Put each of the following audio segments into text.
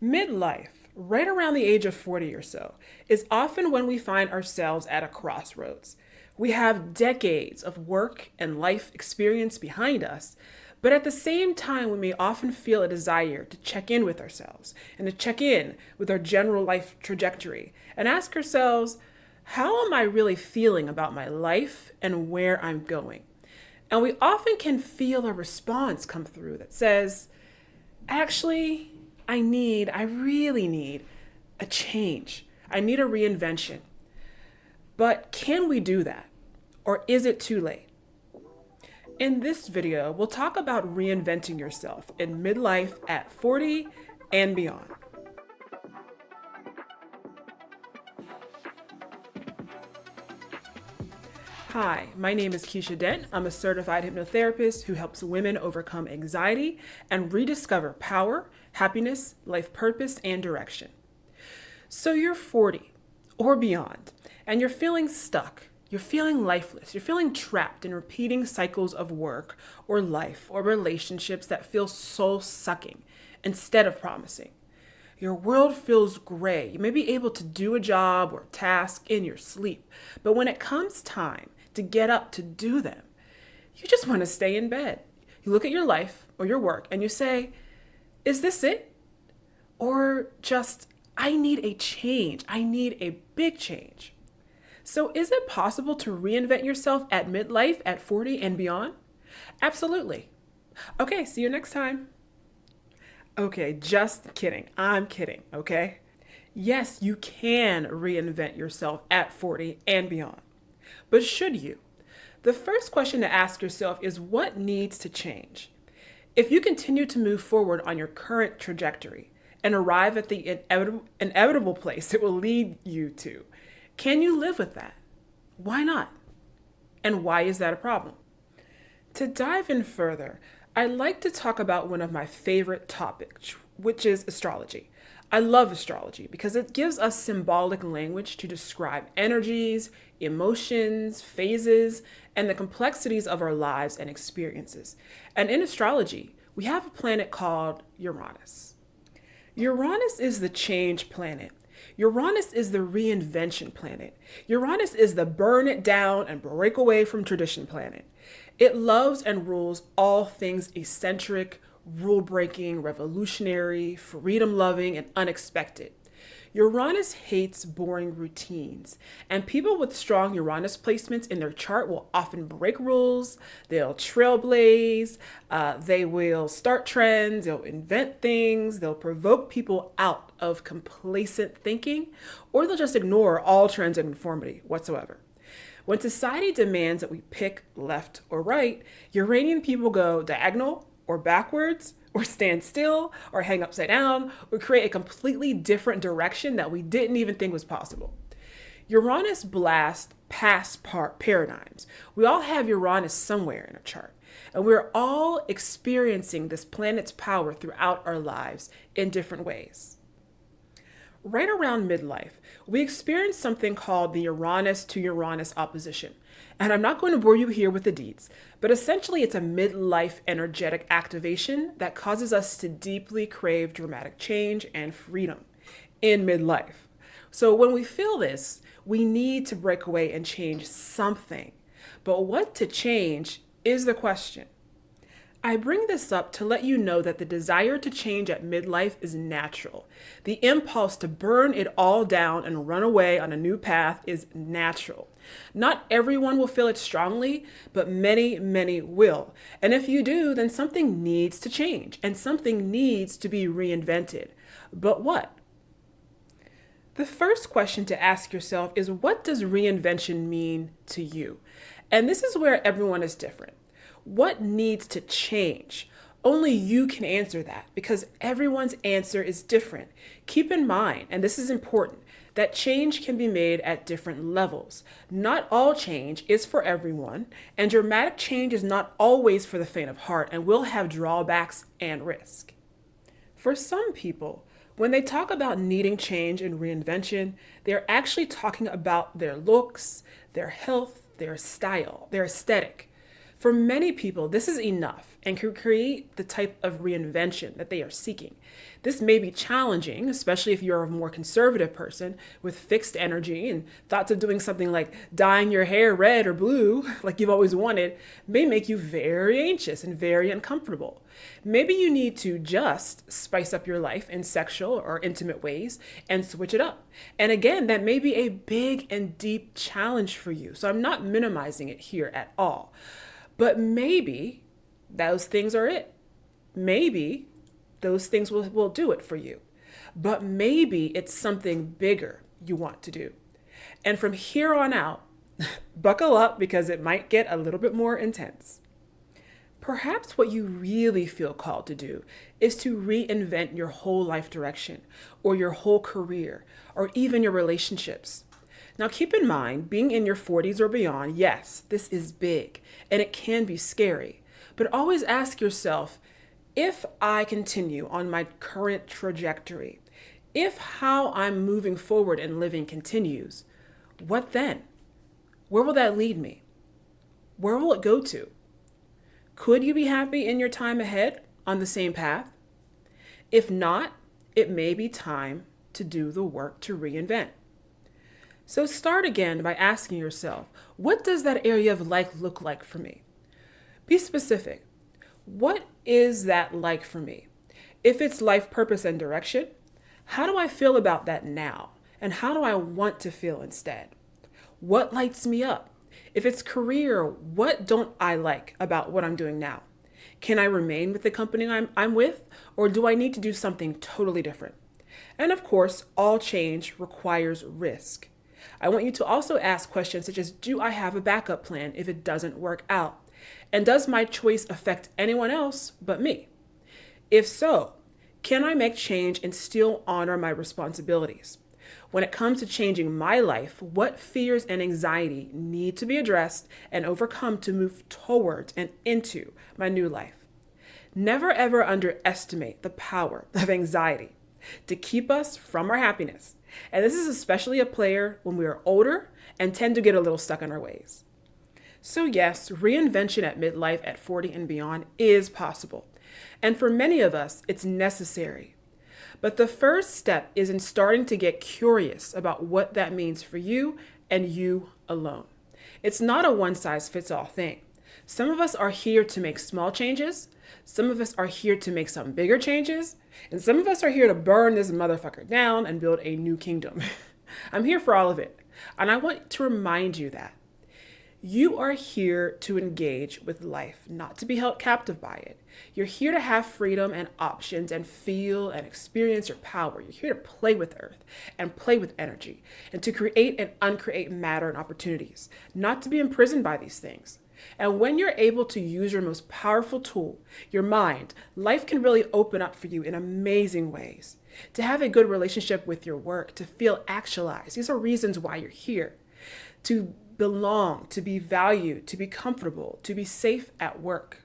Midlife, right around the age of 40 or so, is often when we find ourselves at a crossroads. We have decades of work and life experience behind us, but at the same time, we may often feel a desire to check in with ourselves and to check in with our general life trajectory and ask ourselves, how am I really feeling about my life and where I'm going? And we often can feel a response come through that says, actually, I really need a change. I need a reinvention. But can we do that? Or is it too late? In this video, we'll talk about reinventing yourself in midlife at 40 and beyond. Hi, my name is Keisha Dent. I'm a certified hypnotherapist who helps women overcome anxiety and rediscover power, happiness, life purpose, and direction. So you're 40 or beyond, and you're feeling stuck. You're feeling lifeless. You're feeling trapped in repeating cycles of work or life or relationships that feel soul sucking instead of promising. Your world feels gray. You may be able to do a job or task in your sleep, but when it comes time to get up to do them, you just want to stay in bed. You look at your life or your work and you say, is this it? Or just, I need a change. I need a big change. So is it possible to reinvent yourself at midlife at 40 and beyond? Absolutely. Okay, see you next time. Okay, just kidding. I'm kidding, okay? Yes, you can reinvent yourself at 40 and beyond. But should you? The first question to ask yourself is what needs to change? If you continue to move forward on your current trajectory and arrive at the inevitable place it will lead you to, can you live with that? Why not? And why is that a problem? To dive in further, I'd like to talk about one of my favorite topics, which is astrology. I love astrology because it gives us symbolic language to describe energies, emotions, phases, and the complexities of our lives and experiences. And in astrology, we have a planet called Uranus. Uranus is the change planet. Uranus is the reinvention planet. Uranus is the burn it down and break away from tradition planet. It loves and rules all things eccentric, rule-breaking, revolutionary, freedom-loving, and unexpected. Uranus hates boring routines, and people with strong Uranus placements in their chart will often break rules, they'll trailblaze, they will start trends, they'll invent things, they'll provoke people out of complacent thinking, or they'll just ignore all trends and conformity whatsoever. When society demands that we pick left or right, Uranian people go diagonal or backwards, or stand still, or hang upside down, or create a completely different direction that we didn't even think was possible. Uranus blasts past paradigms. We all have Uranus somewhere in our chart, and we're all experiencing this planet's power throughout our lives in different ways. Right around midlife, we experience something called the Uranus to Uranus opposition. And I'm not going to bore you here with the deets, but essentially it's a midlife energetic activation that causes us to deeply crave dramatic change and freedom in midlife. So when we feel this, we need to break away and change something. But what to change is the question. I bring this up to let you know that the desire to change at midlife is natural. The impulse to burn it all down and run away on a new path is natural. Not everyone will feel it strongly, but many will. And if you do, then something needs to change and something needs to be reinvented. But what? The first question to ask yourself is, what does reinvention mean to you? And this is where everyone is different. What needs to change? Only you can answer that because everyone's answer is different. Keep in mind, and this is important, that change can be made at different levels. Not all change is for everyone, and dramatic change is not always for the faint of heart and will have drawbacks and risk. For some people, when they talk about needing change and reinvention, they're actually talking about their looks, their health, their style, their aesthetic. For many people, this is enough and can create the type of reinvention that they are seeking. This may be challenging, especially if you're a more conservative person with fixed energy, and thoughts of doing something like dyeing your hair red or blue, like you've always wanted, may make you very anxious and very uncomfortable. Maybe you need to just spice up your life in sexual or intimate ways and switch it up. And again, that may be a big and deep challenge for you. So I'm not minimizing it here at all. But maybe those things are it. Maybe those things will do it for you. But maybe it's something bigger you want to do. And from here on out, buckle up because it might get a little bit more intense. Perhaps what you really feel called to do is to reinvent your whole life direction, or your whole career, or even your relationships. Now, keep in mind, being in your 40s or beyond, yes, this is big and it can be scary. But always ask yourself, if I continue on my current trajectory, if how I'm moving forward and living continues, what then? Where will that lead me? Where will it go to? Could you be happy in your time ahead on the same path? If not, it may be time to do the work to reinvent. So start again by asking yourself, what does that area of life look like for me? Be specific. What is that like for me? If it's life purpose and direction, how do I feel about that now? And how do I want to feel instead? What lights me up? If it's career, what don't I like about what I'm doing now? Can I remain with the company I'm with, or do I need to do something totally different? And of course, all change requires risk. I want you to also ask questions such as, do I have a backup plan if it doesn't work out? And does my choice affect anyone else but me? If so, can I make change and still honor my responsibilities? When it comes to changing my life, what fears and anxiety need to be addressed and overcome to move towards and into my new life? Never ever underestimate the power of anxiety to keep us from our happiness. And this is especially a player when we are older and tend to get a little stuck in our ways. So yes, reinvention at midlife at 40 and beyond is possible. And for many of us, it's necessary. But the first step is in starting to get curious about what that means for you and you alone. It's not a one-size-fits-all thing. Some of us are here to make small changes. Some of us are here to make some bigger changes. And some of us are here to burn this motherfucker down and build a new kingdom. I'm here for all of it. And I want to remind you that you are here to engage with life, not to be held captive by it. You're here to have freedom and options and feel and experience your power. You're here to play with earth and play with energy and to create and uncreate matter and opportunities, not to be imprisoned by these things. And when you're able to use your most powerful tool, your mind, life can really open up for you in amazing ways. To have a good relationship with your work, to feel actualized. These are reasons why you're here. To belong, to be valued, to be comfortable, to be safe at work.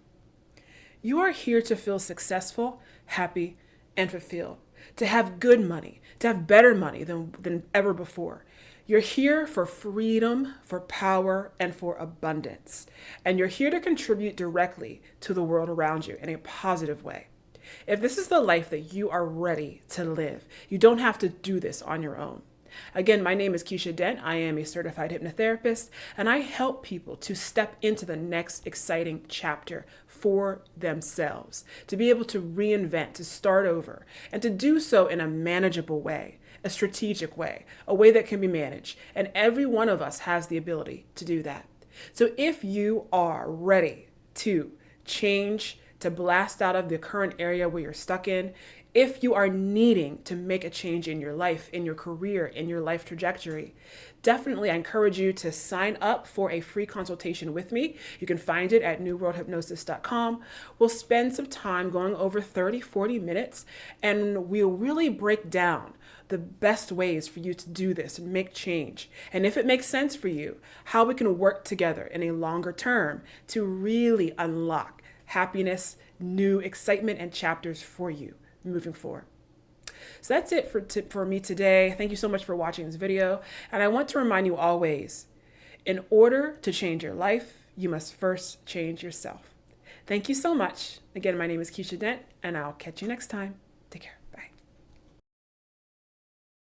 You are here to feel successful, happy, and fulfilled. To have good money, to have better money than ever before. You're here for freedom, for power, and for abundance. And you're here to contribute directly to the world around you in a positive way. If this is the life that you are ready to live, you don't have to do this on your own. Again, my name is Keisha Dent. I am a certified hypnotherapist, and I help people to step into the next exciting chapter for themselves, to be able to reinvent, to start over, and to do so in a manageable way, a strategic way, a way that can be managed. And every one of us has the ability to do that. So if you are ready to change, to blast out of the current area where you're stuck in, if you are needing to make a change in your life, in your career, in your life trajectory, definitely I encourage you to sign up for a free consultation with me. You can find it at newworldhypnosis.com. We'll spend some time going over 30, 40 minutes, and we'll really break down the best ways for you to do this and make change. And if it makes sense for you, how we can work together in a longer term to really unlock happiness, new excitement, and chapters for you moving forward. So that's it for me today. Thank you so much for watching this video. And I want to remind you always, in order to change your life, you must first change yourself. Thank you so much. Again, my name is Keisha Dent, and I'll catch you next time.